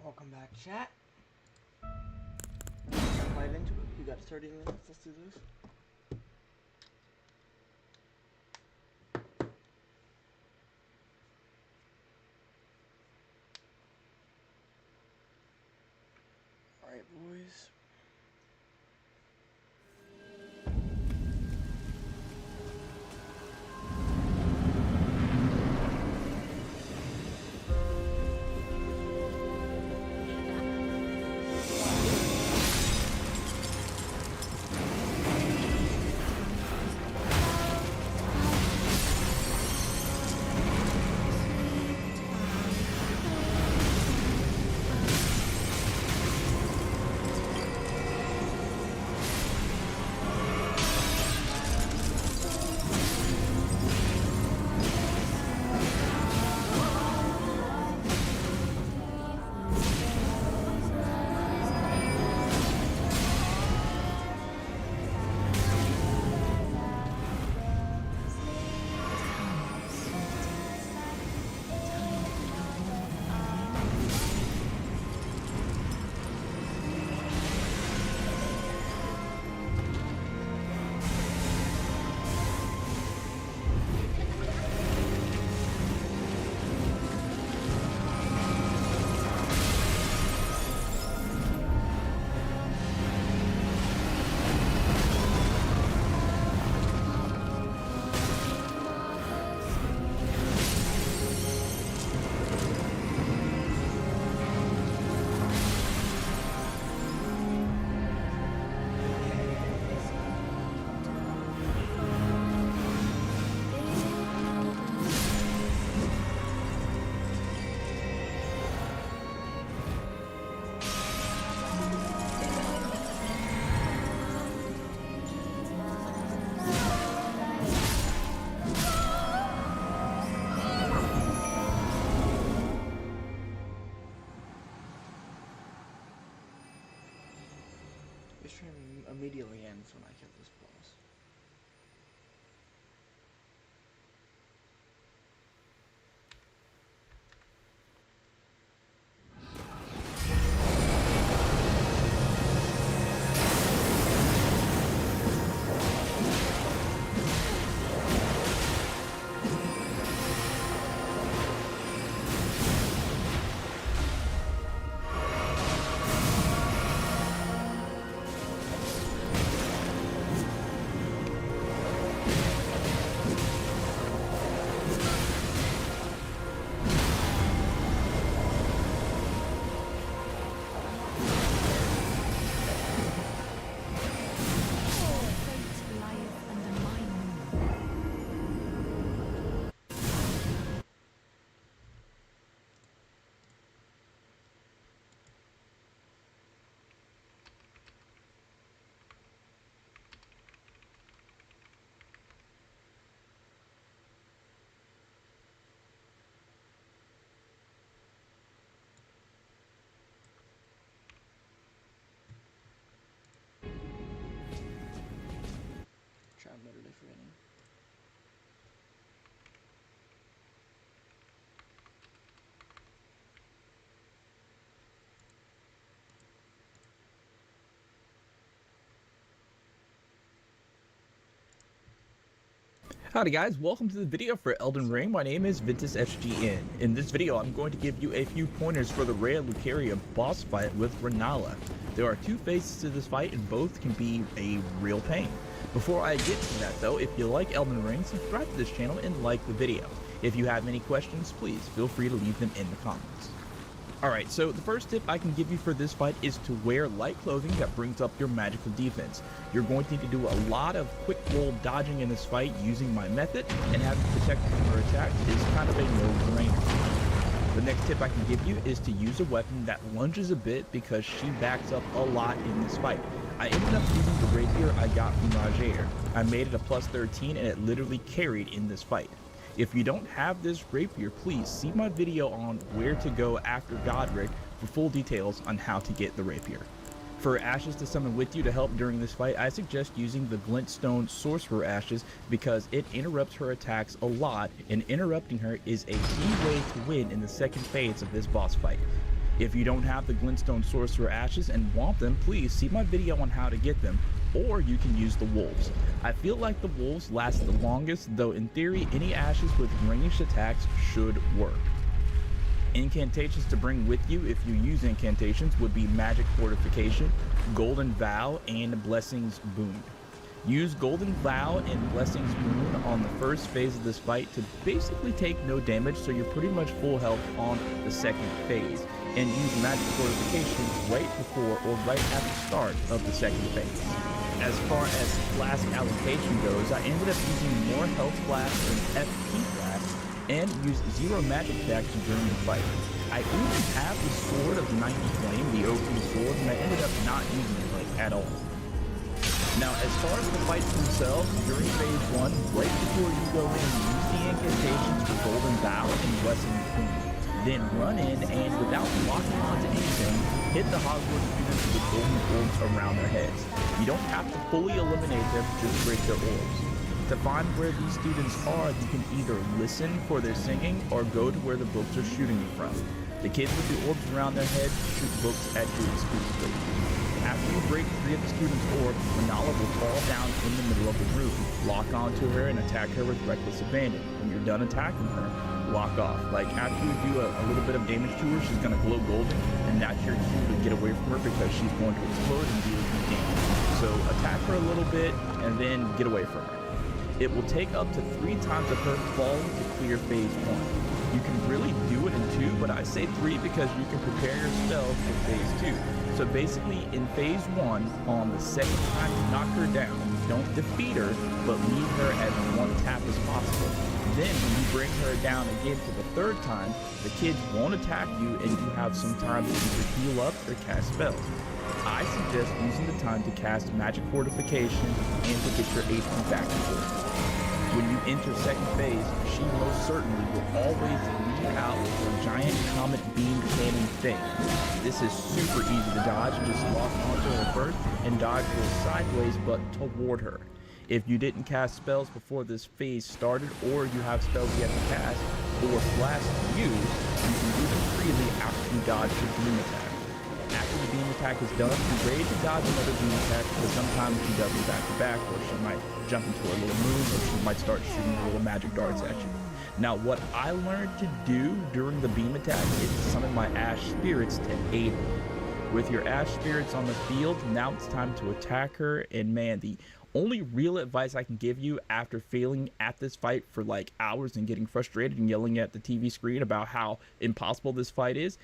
Welcome back, chat. Jump right into it. We got 30 minutes. Let's do this. All right, boys. This stream immediately ends when I kill this boss. I'm literally forgetting. Howdy guys, welcome to the video for Elden Ring. My name is VintusSGN. In this video, I'm going to give you a few pointers for the Rhea Lucaria boss fight with Rennala. There are two phases to this fight and both can be a real pain. Before I get to that though, if you like Elden Ring, subscribe to this channel and like the video. If you have any questions, please feel free to leave them in the comments. Alright, so the first tip I can give you for this fight is to wear light clothing that brings up your magical defense. You're going to need to do a lot of quick roll dodging in this fight using my method, and having protection from her attack is kind of a no-brainer. The next tip I can give you is to use a weapon that lunges a bit because she backs up a lot in this fight. I ended up using the rapier I got from Roger. I made it a plus 13 and it literally carried in this fight. If you don't have this rapier, please see my video on where to go after Godric for full details on how to get the rapier. For ashes to summon with you to help during this fight, I suggest using the Glintstone Sorcerer Ashes because it interrupts her attacks a lot, and interrupting her is a key way to win in the second phase of this boss fight. If you don't have the glintstone sorcerer ashes and want them, please see my video on how to get them, or you can use the wolves. I feel like the wolves last the longest, though in theory any ashes with ranged attacks should work. Incantations to bring with you if you use incantations would be Magic Fortification, Golden Vow, and Blessings Boon. Use Golden Vow and Blessings Boon on the first phase of this fight to basically take no damage, so you're pretty much full health on the second phase, and use Magic Fortification right before or right at the start of the second phase. As far as flask allocation goes, I ended up using more health flasks than FP flasks and used 0 magic attacks during the fight. I even have the Sword of Mighty Flame, the OP sword, and I ended up not using it like at all. Now, as far as the fights themselves, during phase 1, right before you go in, use the incantations for Golden Vow and Blessing Boon. Then run in and, without locking onto anything, hit the Hogwarts students with golden orbs around their heads. You don't have to fully eliminate them, just break their orbs. To find where these students are, you can either listen for their singing or go to where the books are shooting you from. The kids with the orbs around their heads shoot books at you exclusively. After you break 3 of the students' orbs, Rennala will fall down in the middle of the room, lock onto her, and attack her with reckless abandon. When you're done attacking her, lock off. Like, after you do a little bit of damage to her, she's going to glow golden, and that's your cue to get away from her because she's going to explode and deal you damage. So attack her a little bit, and then get away from her. It will take up to 3 times of her falling to clear phase 1. You can really do it in 2, but I say 3 because you can prepare your spells for phase 2. So basically, in phase 1, on the second time you knock her down, don't defeat her, but leave her as 1 tap as possible. Then, when you bring her down again for the 3rd time, the kids won't attack you and you have some time to either heal up or cast spells. I suggest using the time to cast Magic Fortification and to get your HP back to full. When you enter second phase, she most certainly will always lead out with her giant comet beam cannon thing. This is super easy to dodge. Just lock onto her first and dodge her sideways but toward her. If you didn't cast spells before this phase started, or you have spells you have to cast, or flasks to use, you can do them freely after you dodge the beam attack. After the beam attack is done, be ready to dodge another beam attack, because sometimes she does them back to back, or she might jump into a little moon, or she might start shooting little magic darts at you. Now, what I learned to do during the beam attack is to summon my Ash Spirits to aid me. With your Ash Spirits on the field, now it's time to attack her, and man, the only real advice I can give you after failing at this fight for like hours and getting frustrated and yelling at the TV screen about how impossible this fight is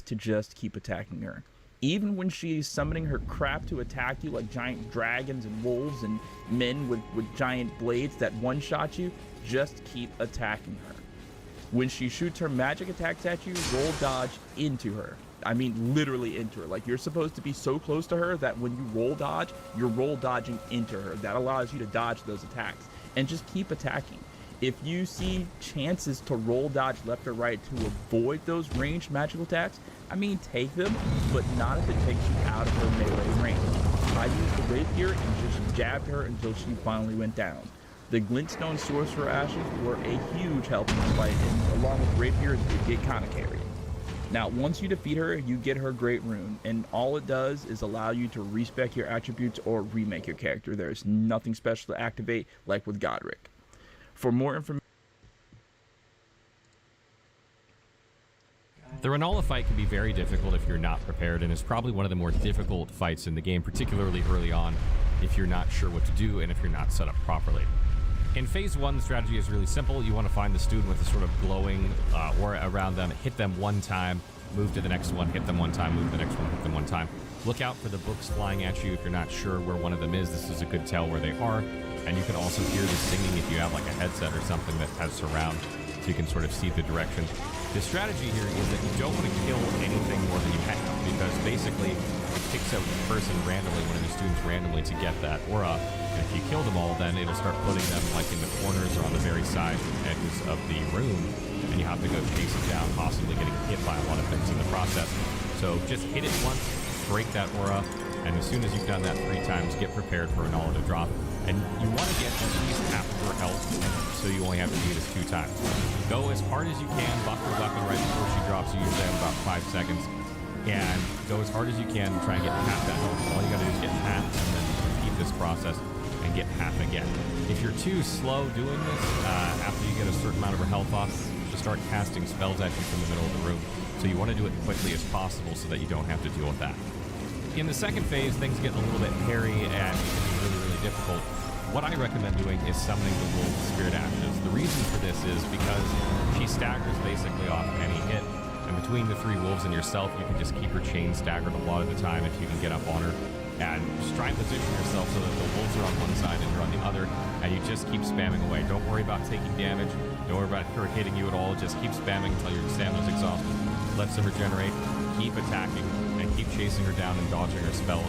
to just keep attacking her. Even when she's summoning her crap to attack you, like giant dragons and wolves and men with giant blades that one-shot you, just keep attacking her. When she shoots her magic attacks at you, roll dodge into her. I mean, literally into her. Like, you're supposed to be so close to her that when you roll dodge, you're roll dodging into her. That allows you to dodge those attacks. And just keep attacking. If you see chances to roll dodge left or right to avoid those ranged magical attacks, I mean, take them, but not if it takes you out of her melee range. I used the rapier and just jabbed her until she finally went down. The glintstone sorcerer ashes were a huge help in this fight, and along with rapier, it did kind of carry it. Now, once you defeat her, you get her Great Rune, and all it does is allow you to respec your attributes or remake your character. There's nothing special to activate like with Godric. For more information, the Rennala fight can be very difficult if you're not prepared, and is probably one of the more difficult fights in the game, particularly early on, if you're not sure what to do and if you're not set up properly. In phase 1, the strategy is really simple. You want to find the student with a sort of glowing aura around them, hit them one time, move to the next one, hit them one time, move to the next one, hit them one time. Look out for the books flying at you if you're not sure where one of them is. This is a good tell where they are. And you can also hear the singing if you have like a headset or something that has surround, so you can sort of see the direction. The strategy here is that you don't want to kill anything more than you have, because basically it picks out the person randomly, one of the students randomly, to get that aura. And if you kill them all, then it'll start putting them like in the corners or on the very sides and edges of the room, and you have to go chase it down, possibly getting hit by a lot of things in the process. So just hit it once, break that aura, and as soon as you've done that 3 times, get prepared for Rennala to drop. And you want to get at least half of her health, so you only have to do this 2 times. Go as hard as you can, buff her weapon right before she drops. You usually have about 5 seconds. and go as hard as you can and try and get half that health. All you gotta do is get half and then repeat this process and get half again. If you're too slow doing this, after you get a certain amount of her health off, she'll start casting spells at you from the middle of the room. So you want to do it quickly as possible so that you don't have to deal with that. In the second phase, things get a little bit hairy and it can be really, really difficult. What I recommend doing is summoning the Wolf Spirit Ashes. The reason for this is because she staggers basically off any hit. And between the three wolves and yourself, you can just keep her chain staggered a lot of the time if you can get up on her. And just try and position yourself so that the wolves are on one side and you're on the other, and you just keep spamming away. Don't worry about taking damage. Don't worry about her hitting you at all. Just keep spamming until your stamina's exhausted. Let them regenerate. Keep attacking and keep chasing her down and dodging her spells.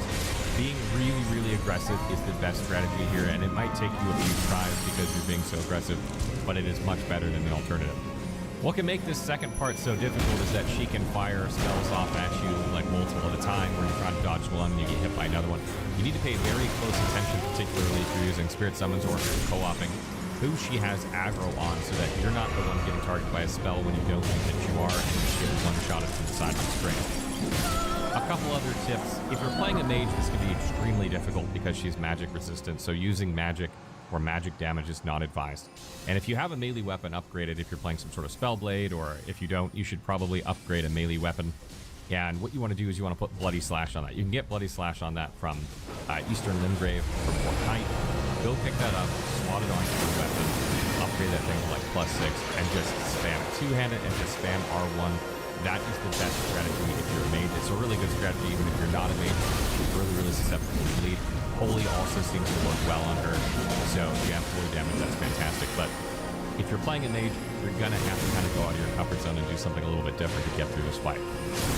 Being really, really aggressive is the best strategy here, and it might take you a few tries because you're being so aggressive, but it is much better than the alternative. What can make this second part so difficult is that she can fire spells off at you like multiple at a time, where you're trying to dodge one and you get hit by another one. You need to pay very close attention, particularly if you're using spirit summons or if you're co-oping, who she has aggro on, so that you're not the one getting targeted by a spell when you don't think that you are, and you get one shot at from the side of the screen. A couple other tips. If you're playing a mage, this can be extremely difficult because she's magic resistant, so using magic or magic damage is not advised. And if you have a melee weapon upgraded, if you're playing some sort of spell blade, or if you don't, you should probably upgrade a melee weapon. And what you want to do is you want to put Bloody Slash on that. You can get Bloody Slash on that from Eastern Limgrave from Orknite. Go pick that up, swat it onto your weapon, upgrade that thing to like +6, and just spam it. Two-hand it and just spam R1. That is the best strategy if you're a mage. It's a really good strategy even if you're not a mage. She's really, really susceptible to bleed. Holy also seems to work well on her. So if you have holy damage, that's fantastic. But if you're playing a mage, you're gonna have to kind of go out of your comfort zone and do something a little bit different to get through this fight.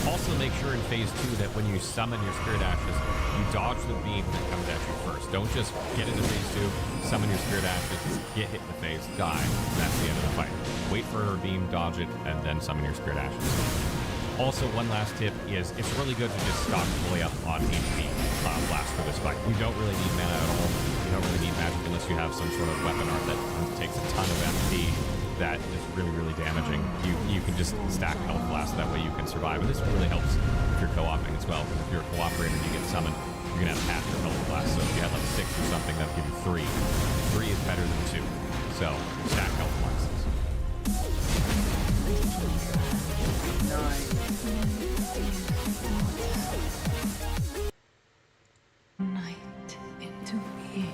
Also make sure in phase 2 that when you summon your Spirit Ashes, you dodge the beam that comes at you first. Don't just get into phase 2, summon your Spirit Ashes, get hit in the face, die, and that's the end of the fight. Wait for her beam, dodge it, and then summon your Spirit Ashes. Also, one last tip is it's really good to just stock fully up on HP blast for this fight. You don't really need mana at all. You don't really need magic unless you have some sort of weapon art that takes a ton of MP that is really, really damaging. You can just stack health blast, that way you can survive. And this really helps if you're co-oping as well, because if you're a cooperator and you get summoned, you're gonna have half your health blast. So if you have like 6 or something, that'll give you 3. 3 is better than 2. So stack health blasts. Night into being.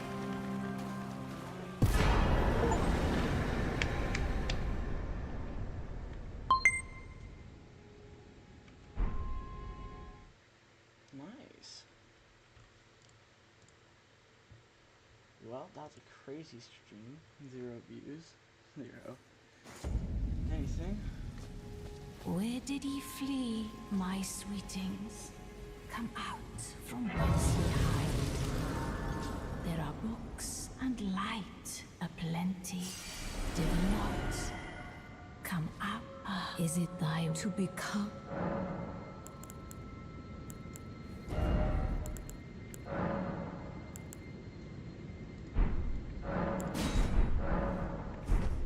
Nice. Well, that's a crazy stream. 0 views. 0. Anything? Where did he flee, my sweetings? Come out from whence ye hide. There are books and light aplenty. Did not come out. Is it thy to become?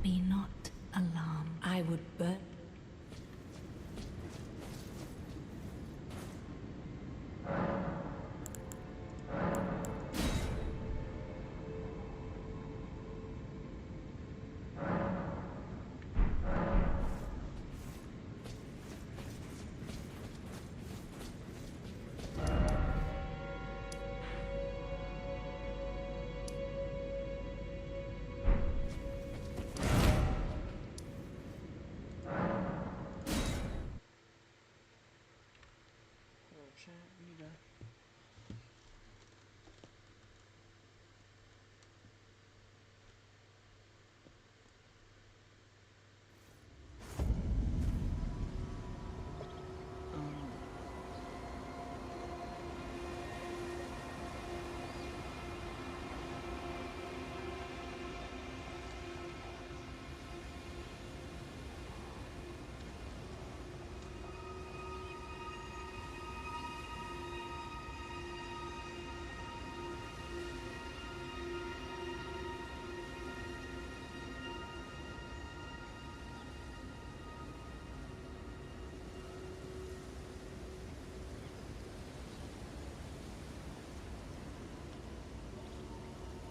Be not alarmed. I would burn.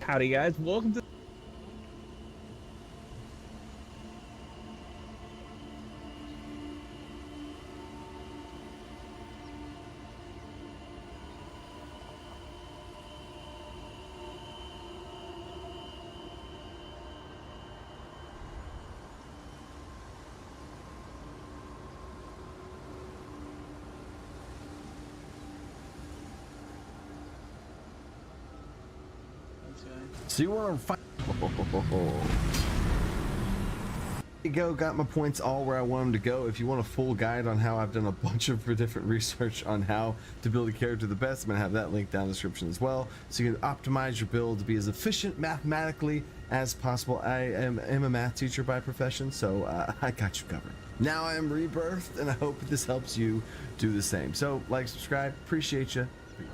Howdy guys, welcome to So you want to fight? Got my points all where I want them to go. If you want a full guide on how I've done a bunch of different research on how to build a character the best, I'm gonna have that link down in the description as well, so you can optimize your build to be as efficient mathematically as possible. I am a math teacher by profession, so I got you covered. Now I am rebirthed, and I hope this helps you do the same. So like, subscribe, appreciate you. Peace.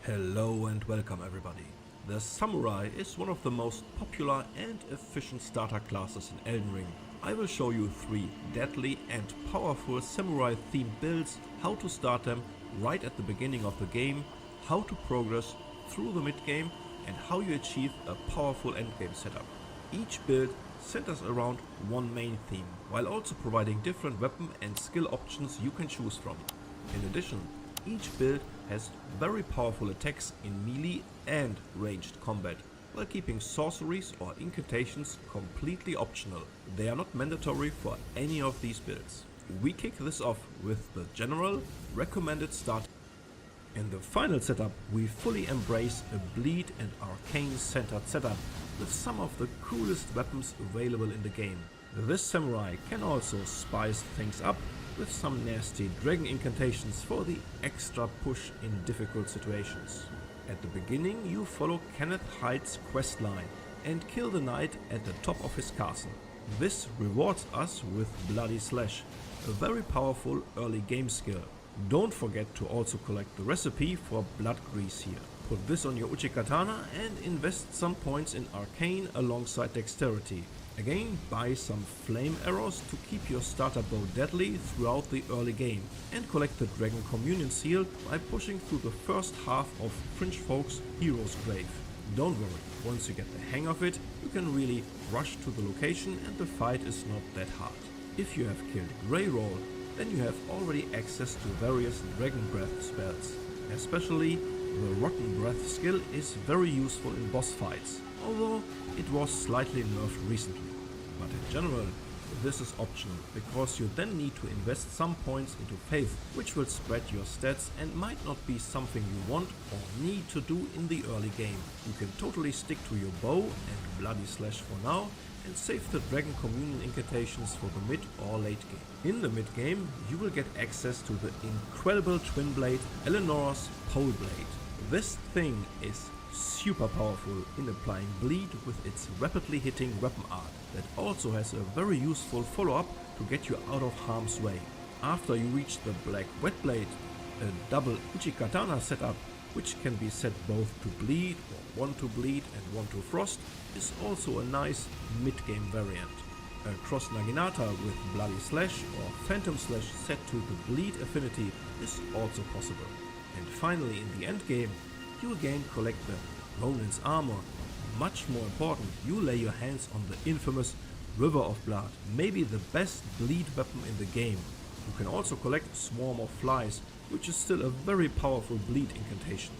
Hello and welcome everybody. The Samurai is one of the most popular and efficient starter classes in Elden Ring. I will show you 3 deadly and powerful Samurai themed builds, how to start them right at the beginning of the game, how to progress through the mid game, and how you achieve a powerful endgame setup. Each build centers around one main theme, while also providing different weapon and skill options you can choose from. In addition, each build has very powerful attacks in melee and ranged combat, while keeping sorceries or incantations completely optional. They are not mandatory for any of these builds. We kick this off with the general recommended start. In the final setup, we fully embrace a bleed and arcane centered setup with some of the coolest weapons available in the game. This samurai can also spice things up with some nasty dragon incantations for the extra push in difficult situations. At the beginning you follow Kenneth Hyde's questline and kill the knight at the top of his castle. This rewards us with Bloody Slash, a very powerful early game skill. Don't forget to also collect the recipe for blood grease here. Put this on your Uchikatana and invest some points in arcane alongside dexterity. Again, buy some flame arrows to keep your starter bow deadly throughout the early game, and collect the Dragon Communion Seal by pushing through the first half of Fringe Folk's Hero's Grave. Don't worry, once you get the hang of it, you can really rush to the location and the fight is not that hard. If you have killed Grey Roll, then you have already access to various Dragon Breath spells. Especially the Rotten Breath skill is very useful in boss fights, although it was slightly nerfed recently. But in general, this is optional, because you then need to invest some points into faith, which will spread your stats and might not be something you want or need to do in the early game. You can totally stick to your bow and bloody slash for now, and save the Dragon Communion incantations for the mid or late game. In the mid game, you will get access to the incredible twin blade Eleanor's Pole Blade. This thing is super powerful in applying bleed with its rapidly hitting weapon art that also has a very useful follow-up to get you out of harm's way. After you reach the Black Wet Blade, a double Uchi-Katana setup, which can be set both to bleed or one to bleed and one to frost, is also a nice mid-game variant. A cross Naginata with Bloody Slash or Phantom Slash set to the bleed affinity is also possible. And finally, in the end game, you again collect the Ronin's armor. Much more important, you lay your hands on the infamous River of Blood, maybe the best bleed weapon in the game. You can also collect Swarm of Flies, which is still a very powerful bleed incantation.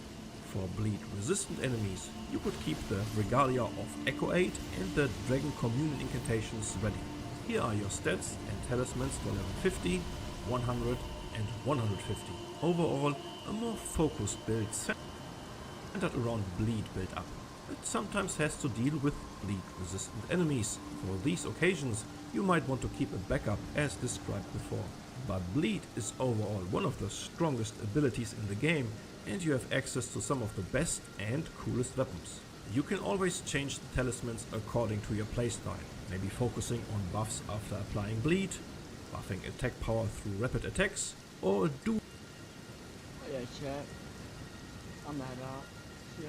For bleed resistant enemies, you could keep the Regalia of Echo Aid and the Dragon Communion incantations ready. Here are your stats and talismans for level 50, 100 and 150. Overall, a more focused build centered around bleed build up. It sometimes has to deal with bleed resistant enemies. For these occasions, you might want to keep a backup as described before. But bleed is overall one of the strongest abilities in the game, and you have access to some of the best and coolest weapons. You can always change the talismans according to your playstyle, maybe focusing on buffs after applying bleed, buffing attack power through rapid attacks, or do Oh yeah, chat. I'm at out. Yeah.